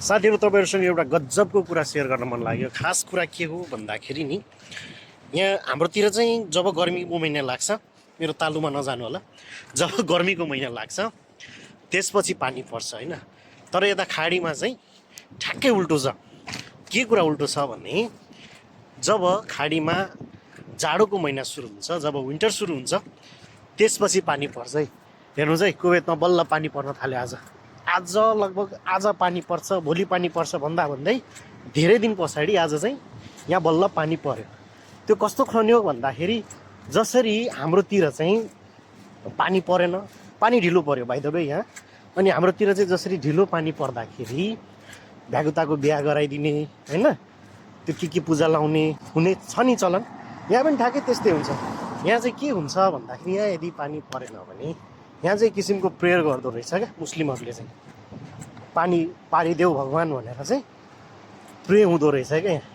साथीहरु तपाईहरुसँग एउटा गजबको कुरा शेयर गर्न मन लाग्यो। खास कुरा के हो भन्दाखेरि नि यहाँ हाम्रोतिर चाहिँ जब गर्मीको महिना लाग्छ, मेरो तालुमा नजानु होला, जब गर्मीको महिना लाग्छ त्यसपछि पानी पर्छ हैन। तर यता खाडीमा चाहिँ ठ्याक्कै उल्टो छ। के कुरा उल्टो छ भने जब खाडीमा जाडोको महिना सुरु हुन्छ, जब विन्टर सुरु हुन्छ त्यसपछि पानी पर्छ है। हेर्नुस् है, कुवेतमा बल्ल पानी पर्न थाल्यो आज लगभग आज पानी पर्छ, भोलि पानी पर्छ भन्दा भन्दै धेरै दिन पछाडि आज चाहिँ यहाँ बल्ल पानी पर्यो। त्यो कस्तो खन्ने हो भन्दाखेरि जसरी हाम्रोतिर चाहिँ पानी परेन, पानी ढिलो पर्यो बाइ द वे यहाँ, अनि हाम्रोतिर चाहिँ जसरी ढिलो पानी पर्दाखेरि भ्यागुताको बिहा गराइदिने हैन, त्यो के पूजा लाउने हुने छ नि चलन, यहाँ पनि ठ्याक्कै त्यस्तै हुन्छ। यहाँ चाहिँ के हुन्छ भन्दाखेरि यहाँ यदि पानी परेन भने यहाँ चाहिँ किसिमको प्रेयर गर्दो रहेछ क्या मुस्लिमहरूले चाहिँ, पानी पारिदेऊ भगवान् भनेर चाहिँ प्रे हुँदो रहेछ क्या यहाँ।